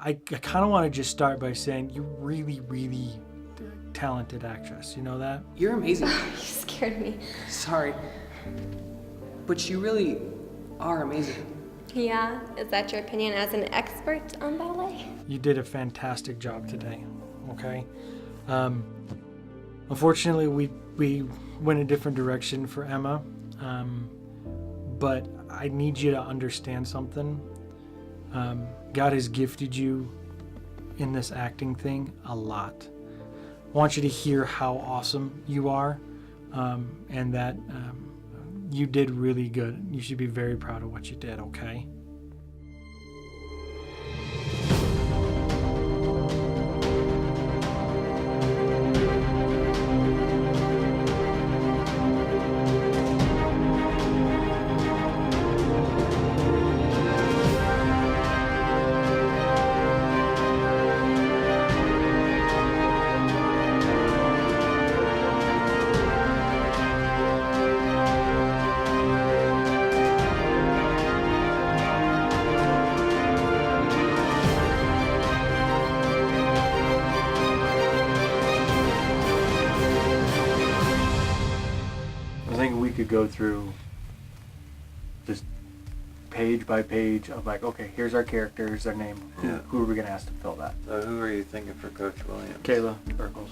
I kind of want to just start by saying you're really, really talented actress. You know that? You're amazing. You scared me. Sorry. But you really are amazing. Yeah, is that your opinion as an expert on ballet? You did a fantastic job today. Okay. Unfortunately, we went a different direction for Emma. But I need you to understand something. God has gifted you in this acting thing a lot. I want you to hear how awesome you are, and that you did really good. You should be very proud of what you did, okay? I think we could go through just page by page of like, okay, here's our character, here's their name. Who are we going to ask to fill that? So who are you thinking for Coach Williams? Kayla Burkles.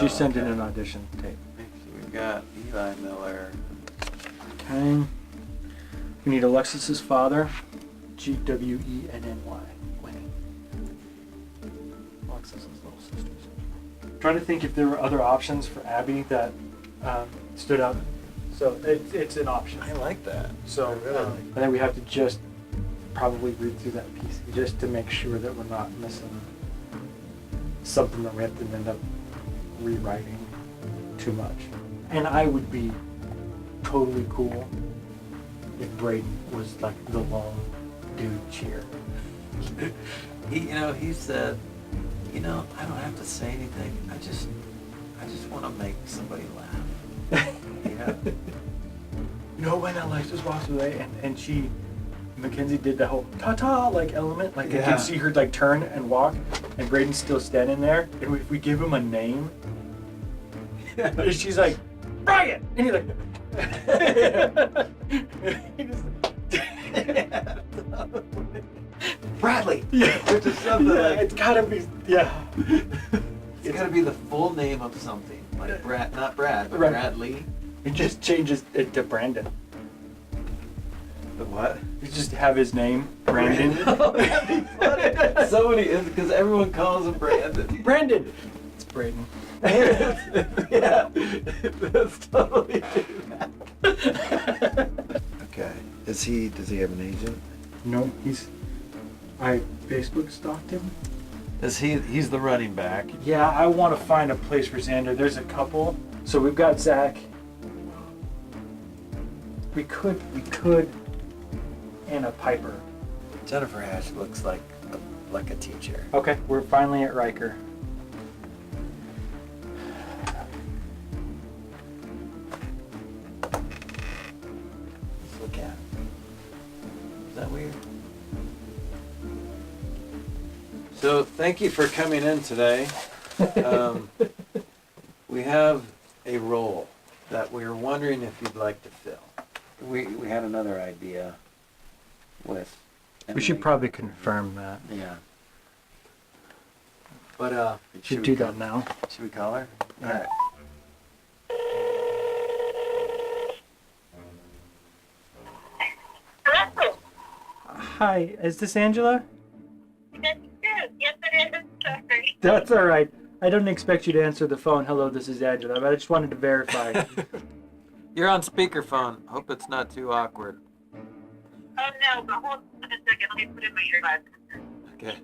She sent in an audition tape. So we've got Eli Miller. Okay. We need Alexis's father, Gwenny. Winnie. Alexis's little sisters. Trying to think if there were other options for Abby that stood out. So it's an option. I like that. So I really like I think we have to just probably read through that piece just to make sure that we're not missing something that we have to end up rewriting too much. And I would be totally cool if Braden was like the lone dude cheer. He said, I don't have to say anything. I just want to make somebody laugh. When Alexis walks away and Mackenzie did the whole ta-ta like element, like you can see her like turn and walk, and Braden's still standing there, and if we give him a name, she's like, Brian! And he's like, Bradley. Yeah. Which is something like, it's gotta be, it's gotta be the full name of something. Like Brad, not Brad, but Right. Bradley. It just changes it to Brandon. The what? You just have his name, Brandon. Oh, that'd be funny. Somebody is, because everyone calls him Brandon. Brandon! It's Braden. Yeah, that's totally do that. Okay. Does he have an agent? No, I Facebook stalked him. He's the running back. Yeah, I want to find a place for Xander. There's a couple. So we've got Zach. We could, and a Piper. Jennifer Hash looks like a teacher. Okay, we're finally at Riker. Let's look at. Is that weird? So thank you for coming in today. We have a role that we're wondering if you'd like to fill. We had another idea with. We should probably confirm that. Yeah. But should do that now. Should we call her? Yeah. All right. Hi, is this Angela? Yes, it is. Sorry. That's all right. I don't expect you to answer the phone. Hello, this is Angela, but I just wanted to verify. You're on speakerphone. Hope it's not too awkward. Oh no, but hold on a second. Let me put in my earbuds. Okay.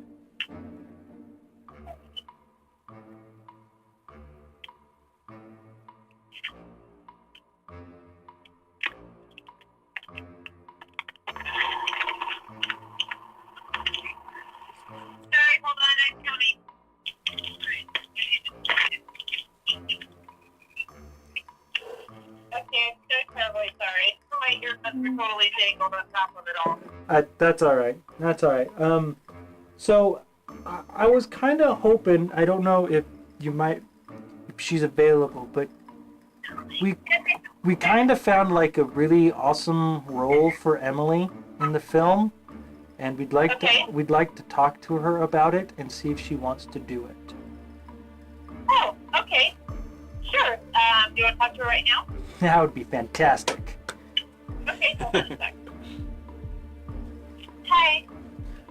Sorry, hold on. I'm coming. Okay, I'm so terribly sorry. My earbuds were totally jangled on top of it all. That's all right. That's all right. So I was kind of hoping, I don't know if she's available, but we kind of found like a really awesome role for Emily in the film, and we'd like to talk to her about it and see if she wants to do it. Oh, okay. Sure. Do you want to talk to her right now? That would be fantastic. Okay, hold on a sec. Hi.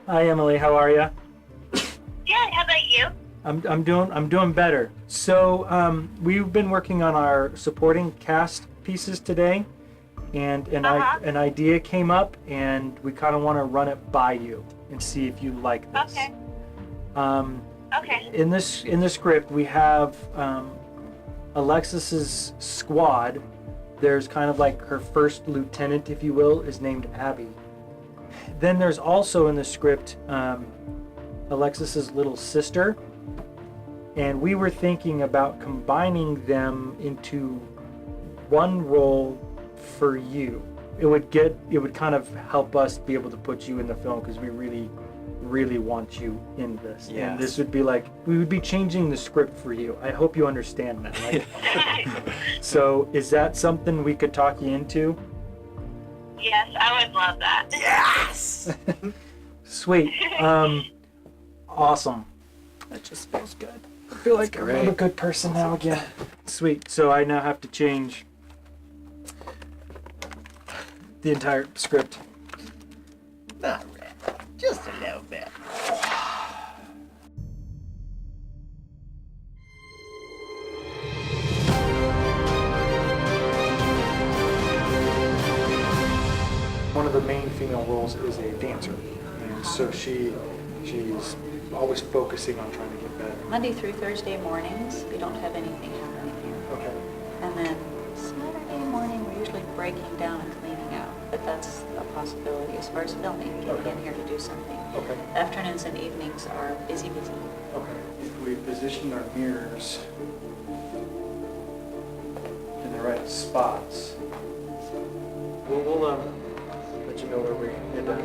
Hi Emily, how are you? Good, how about you? I'm doing better. So we've been working on our supporting cast pieces today, and an idea came up, and we kind of want to run it by you and see if you like this. Okay. Okay. In the script, we have Alexis's squad. There's kind of like her first lieutenant, if you will, is named Abby. Then there's also in the script Alexis's little sister, and we were thinking about combining them into one role for you. It would kind of help us be able to put you in the film because we really want you in this. Yes. And this would be like, we would be changing the script for you. I hope you understand that, right? So is that something we could talk you into? Yes, I would love that. Yes! Sweet. Awesome. That just feels good. I feel like I'm a good person now again. Sweet. So I now have to change the entire script. Not really. Just a little bit. One of the main female roles is a dancer, and so she's always focusing on trying to get better. Monday through Thursday mornings, we don't have anything happening here. Okay. And then Saturday morning, we're usually breaking down and cleaning out. But that's a possibility as far as filming, getting in here to do something. Okay. Afternoons and evenings are busy. Okay. If we position our mirrors in the right spots, we'll let you know where we end up.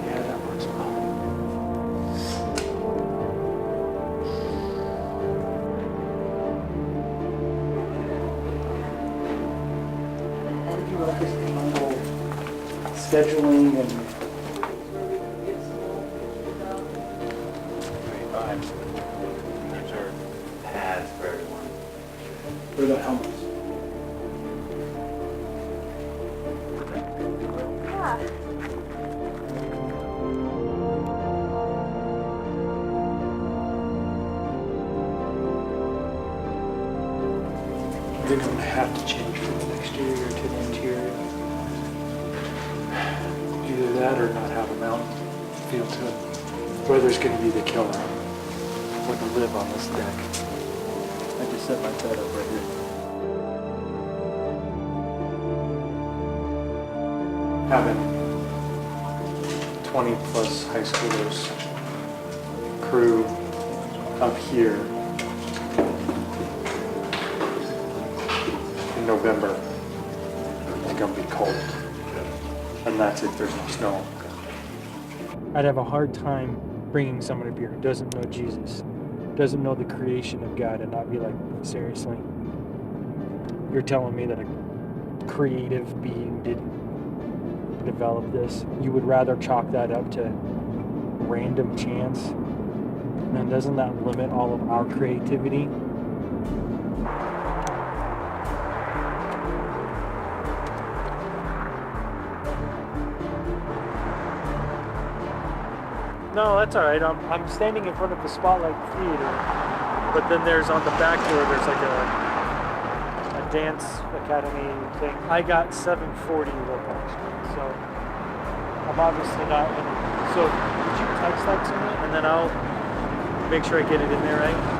Yeah, that works well. How do you like us to handle scheduling and 25. There's our pads for everyone. what about helmets? We're going to have to change from the exterior to the interior. Either that or not have a mountain feel to it. Weather's going to be the killer. When to live on this deck. I just set my bed up right here. Having 20 plus high schoolers crew up here in November is going to be cold. And that's if there's no snow. I'd have a hard time bringing someone up here who doesn't know Jesus, doesn't know the creation of God, and not be like, seriously, you're telling me that a creative being didn't develop this? You would rather chalk that up to random chance? And doesn't that limit all of our creativity? No, that's all right. I'm standing in front of the Spotlight Theater, but then there's on the back door, there's like a dance academy thing. I got 740 Robux, so I'm obviously not gonna, so would you text that to me and then I'll make sure I get it in there, right?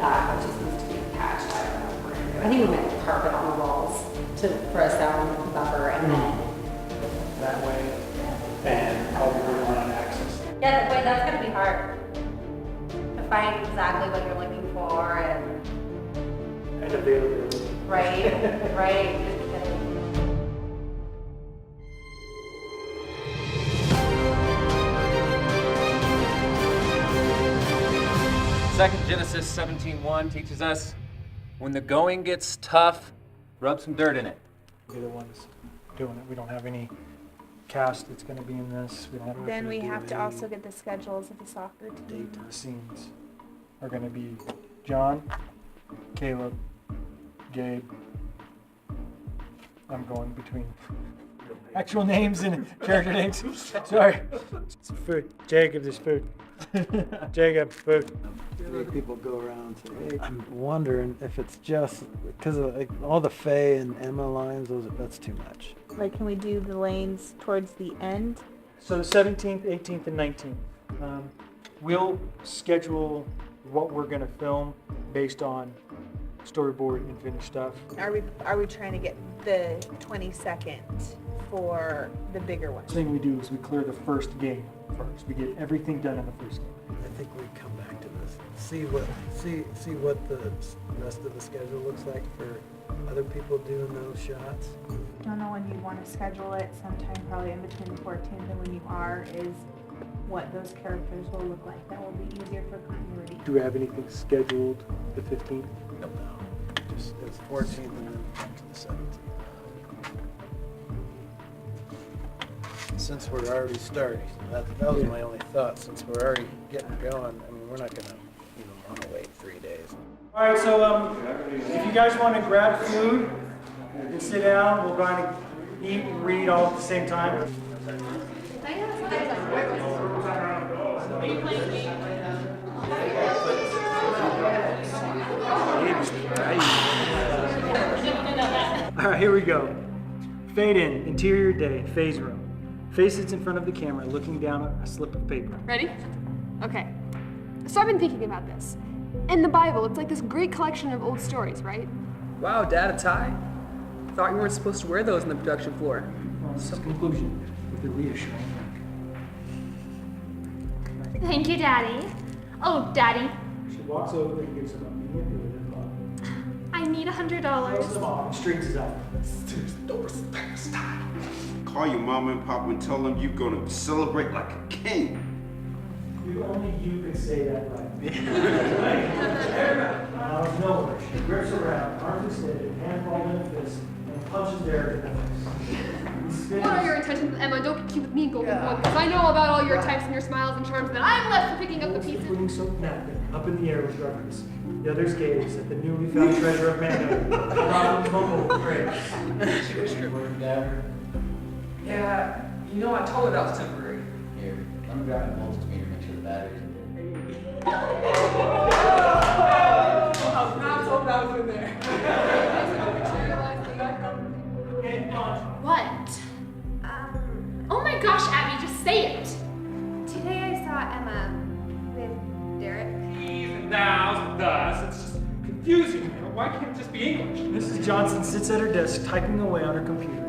It just needs to be patched. I don't know what we're gonna do. I think we meant carpet on the walls for a sound buffer and then. That way, and I'll be really on access. Yeah, wait, that's gonna be hard. To find exactly what you're looking for and, And availability. right, right. Second Genesis 17:1 teaches us, when the going gets tough, rub some dirt in it. We're the ones doing it. We don't have any cast that's going to be in this. We don't have Then we have to also get the schedules of the soccer team. date scenes. Are going to be John, Caleb, Gabe. I'm going between actual names and character names. Sorry. It's food. Jacob, there's food. Jacob, food. People go around and say, hey, I'm wondering if it's just because of like all the Faye and Emma lines, that's too much. Like, can we do the lanes towards the end? So the 17th, 18th, and 19th. We'll schedule what we're going to film based on storyboard and finished stuff. Are we trying to get the 22nd for the bigger one? The thing we do is we clear the first game first. We get everything done in the first game. I think we come back to this, see what the rest of the schedule looks like for other people doing those shots. I don't know when you want to schedule it. Sometime probably in between the 14th and when you are is what those characters will look like. That will be easier for continuity. Do we have anything scheduled the 15th? No, just it's 14th and then back to the 17th. Since we're already starting, that was my only thought. Since we're already getting going, I mean, we're not gonna even want to wait 3 days. All right, so if you guys want to grab food and sit down, we'll kind of eat and read all at the same time. All right, here we go. Fade in, interior day, Faye's room. Faye sits in front of the camera, looking down at a slip of paper. Ready? Okay. So I've been thinking about this. In the Bible, it's like this great collection of old stories, right? Wow, Dad, a tie? Thought you weren't supposed to wear those on the production floor. Well, this is conclusion with the reassuring. Thank you, Daddy. Oh, Daddy, She walks over and gives him a medium I need $100. Come on, strings his out. Call your mama and papa and tell them you're gonna celebrate like a king. Only you can say that right. Out of nowhere, she grips around, arms extended, hand balled in a fist, and punches Derek in the face. What are your intentions with Emma? Don't get cute with me, Golden Boy, because I know about all your types and your smiles and charms, and I'm left for picking up the pieces. Putting soap napkin up in the air with reference. The others gaze at the newly found treasure of manhood. Robin's mumble praise. Yeah, you know, I told her that was temporary. Here, let me grab my multimeter, make sure the battery's in there. I was not told that was in there. What? Oh my gosh, Abby, just say it. Today I saw Emma with Derek. He's and thous and thus. It's just confusing. Why can't it just be English? Mrs. Johnson sits at her desk typing away on her computer.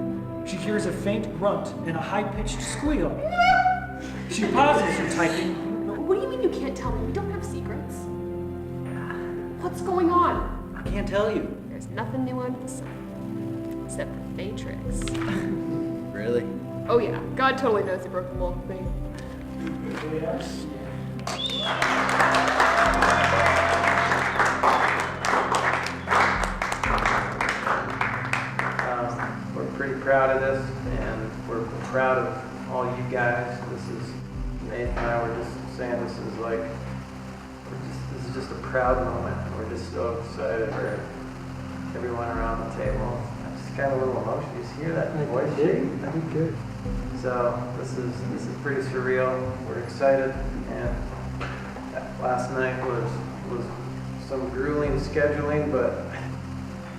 She hears a faint grunt and a high-pitched squeal. She pauses her typing. What do you mean you can't tell me? We don't have secrets. What's going on? I can't tell you. There's nothing new under the sun. Except for Fatrix. Really? Oh yeah, God totally knows he broke the mold with me. Yes. We're pretty proud of this, and we're proud of all you guys. Nate and I were just saying this is like, this is just a proud moment. We're just so excited for everyone around the table. I just got a little emotional. You just hear that voice shake? I did good. So this is pretty surreal. We're excited, and last night was some grueling scheduling, but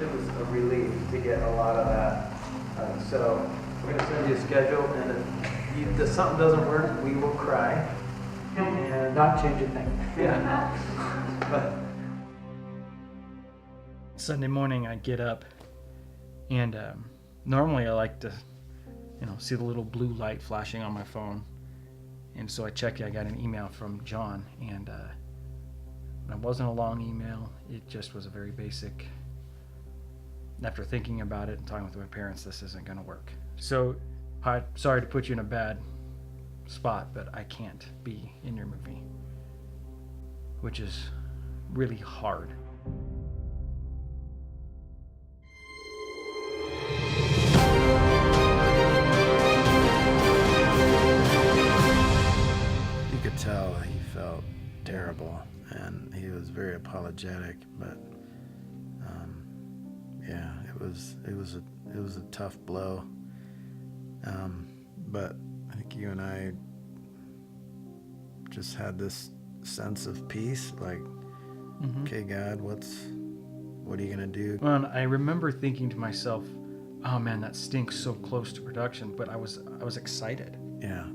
it was a relief to get a lot of that. So we're gonna send you a schedule, and if something doesn't work, we will cry and Not change a thing. yeah. But Sunday morning, I get up, and normally I like to, see the little blue light flashing on my phone, and so I check. I got an email from John, and it wasn't a long email. It just was a very basic. After thinking about it and talking with my parents, this isn't going to work. So, sorry to put you in a bad spot, but I can't be in your movie, which is really hard. you could tell he felt terrible, and he was very apologetic, but yeah, it was a tough blow. But I think you and I just had this sense of peace, like, okay, God, what are you gonna do? Well, and I remember thinking to myself, oh man, that stinks so close to production, but I was excited. Yeah,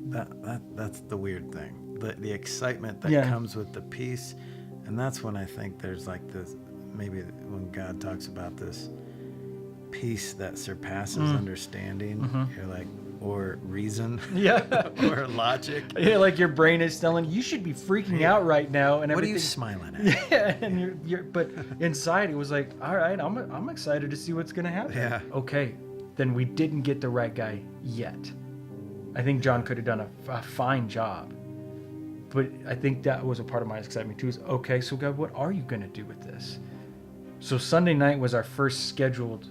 that's the weird thing. The excitement that comes with the peace, and that's when I think there's like this, maybe when God talks about this peace that surpasses understanding, you're like, or reason, or logic. Yeah, like your brain is telling you should be freaking out right now, and what are everything. you smiling at? Yeah, and you're but inside it was like, all right, I'm excited to see what's gonna happen. Yeah. Okay, then we didn't get the right guy yet. I think John could have done a fine job, but I think that was a part of my excitement too. Is okay, so God, what are you gonna do with this? So Sunday night was our first scheduled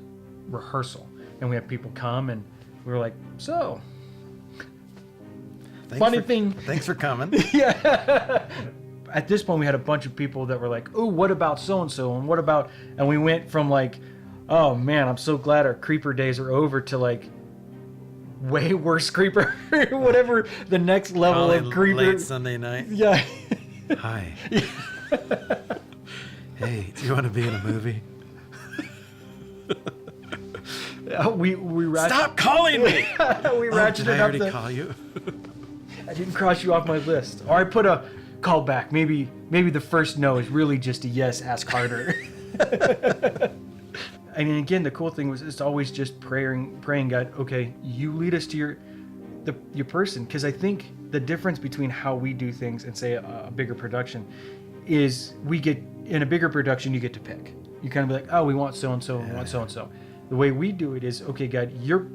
rehearsal, and we had people come, and we were like, so. Thanks for coming. Yeah. At this point, we had a bunch of people that were like, oh, what about so-and-so? And what about, and we went from like, oh man, I'm so glad our creeper days are over, to like, way worse creeper, whatever the next level of creeper. Late Sunday night. Yeah. Hi. Hey, do you want to be in a movie? We Stop calling me! We ratcheted did I up already call you? I didn't cross you off my list. Or I put a call back. Maybe the first no is really just a yes, ask harder. I mean, again, the cool thing was it's always just praying God, okay, you lead us to your person. Because I think the difference between how we do things and, say, a bigger production is in a bigger production, you get to pick. You kind of be like, oh, we want so-and-so, we want so-and-so. The way we do it is, okay, God,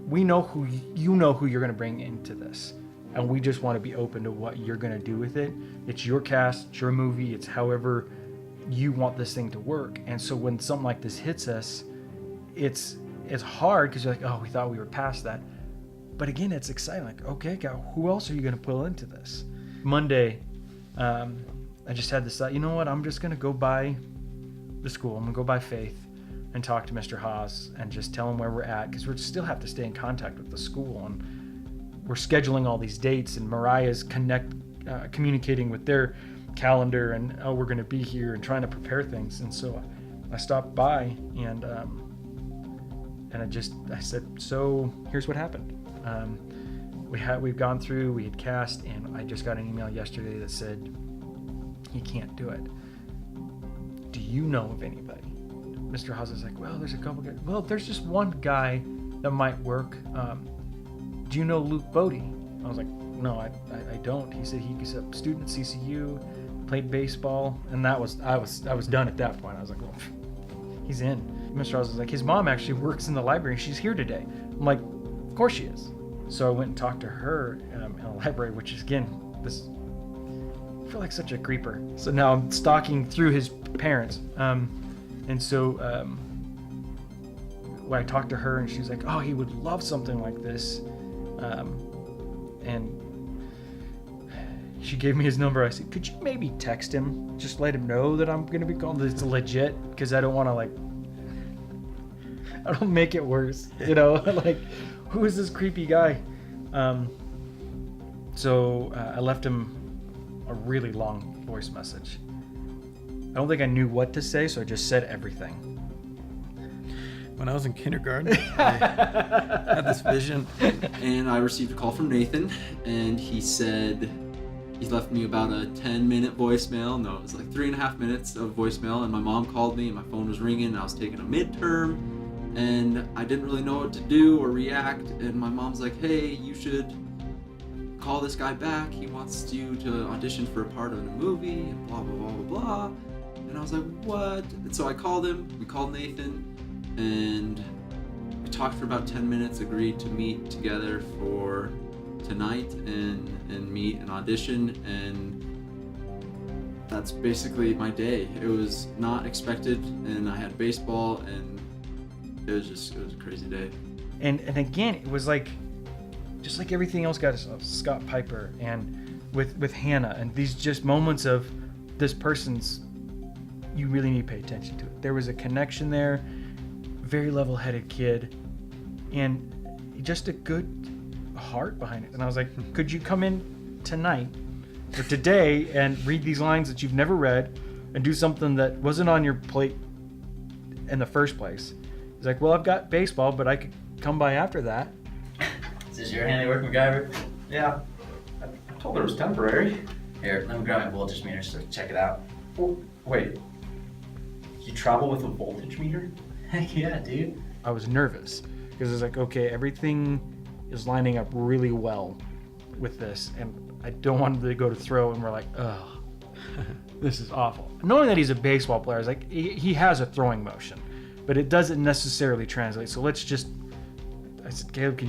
we know who you're going to bring into this. And we just want to be open to what you're going to do with it. It's your cast, it's your movie, it's however you want this thing to work. And so when something like this hits us, it's hard because you're like, oh, we thought we were past that. But again, it's exciting. Like, okay, God, who else are you going to pull into this? Monday, I just had this thought, you know what? I'm just going to go by the school. I'm going to go by Faith and talk to Mr. Haas and just tell him where we're at, because we still have to stay in contact with the school, and we're scheduling all these dates, and Mariah's communicating with their calendar, and we're going to be here and trying to prepare things. And so I stopped by and I said, so here's what happened. We've gone through, we had cast, and I just got an email yesterday that said he can't do it. Do you know of anybody? Mr. Haas is like, well, there's a couple guys. Well, there's just one guy that might work. Do you know Luke Bodie? I was like, no, I don't. He said he's a student at CCU, played baseball, and I was done at that point. I was like, well, he's in. Mr. Haas was like, his mom actually works in the library, and she's here today. I'm like, of course she is. So I went and talked to her in the library, which is, again, I feel like such a creeper. So now I'm stalking through his parents. And so when I talked to her, and she's like, oh, he would love something like this. and she gave me his number. I said, could you maybe text him? Just let him know that I'm going to be calling. It's legit, because I don't want to, like, I don't make it worse, you know? Like, who is this creepy guy? So I left him a really long voice message. I don't think I knew what to say, so I just said everything. When I was in kindergarten, I had this vision, and I received a call from Nathan, and he said he left me about a 10-minute voicemail. No, it was like 3.5 minutes of voicemail, and my mom called me, and my phone was ringing, and I was taking a midterm, and I didn't really know what to do or react, and my mom's like, hey, you should call this guy back. He wants you to audition for a part of a movie, and blah, blah, blah, blah, blah. And I was like, what? And so I called him, we called Nathan, and we talked for about 10 minutes, agreed to meet together for tonight and meet and audition, and that's basically my day. It was not expected, and I had baseball, and it was a crazy day. And again, it was like, just like everything else got Scott Piper and with Hannah, and these just moments of this person's, you really need to pay attention to it. There was a connection there, very level-headed kid, and just a good heart behind it. And I was like, could you come in tonight or today and read these lines that you've never read and do something that wasn't on your plate in the first place? He's like, well, I've got baseball, but I could come by after that. Is this your handiwork, MacGyver? Yeah. I told her it was temporary. Here, let me grab my voltage meter so check it out. Well, wait. You travel with a voltage meter? Heck yeah, dude. I was nervous because I was like, okay, everything is lining up really well with this, and I don't want to go to throw, and we're like, ugh, this is awful. Knowing that he's a baseball player, I was like, he has a throwing motion, but it doesn't necessarily translate. So I said, Caleb,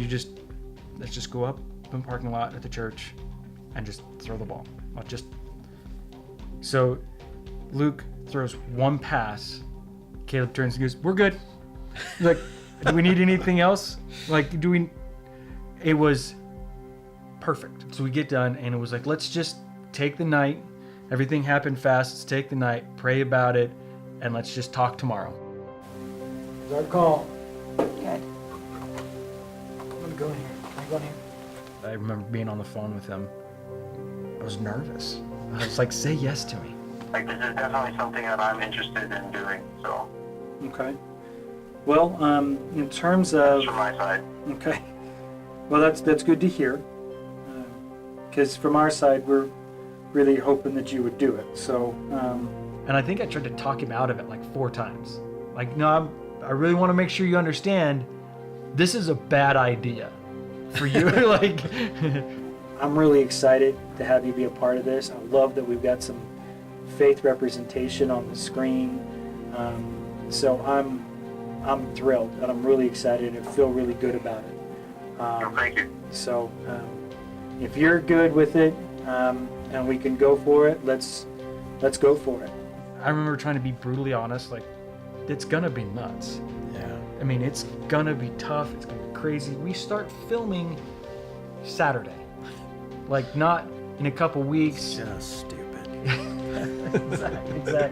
let's just go up in the parking lot at the church and just throw the ball. So Luke throws one pass. Caleb turns and goes, we're good. Like, do we need anything else? Like, it was perfect. So we get done, and it was like, let's just take the night. Everything happened fast. Let's take the night, pray about it, and let's just talk tomorrow. It's our call. Good. I'm gonna go in here. Can I go in here? I remember being on the phone with him. I was nervous. I was like, say yes to me. Like, this is definitely something that I'm interested in doing, so. Okay. Well, in terms of... From my side. Okay. Well, that's good to hear. Because from our side, we're really hoping that you would do it. So, and I think I tried to talk him out of it like 4 times. Like, no, I really want to make sure you understand this is a bad idea for you. Like, I'm really excited to have you be a part of this. I love that we've got some faith representation on the screen. So I'm thrilled, and I'm really excited and feel really good about it. Thank you. So if you're good with it, and we can go for it, let's go for it. I remember trying to be brutally honest, like, it's gonna be nuts. Yeah. I mean, it's gonna be tough, it's gonna be crazy. We start filming Saturday. Like, not in a couple weeks. Just stupid. Exactly.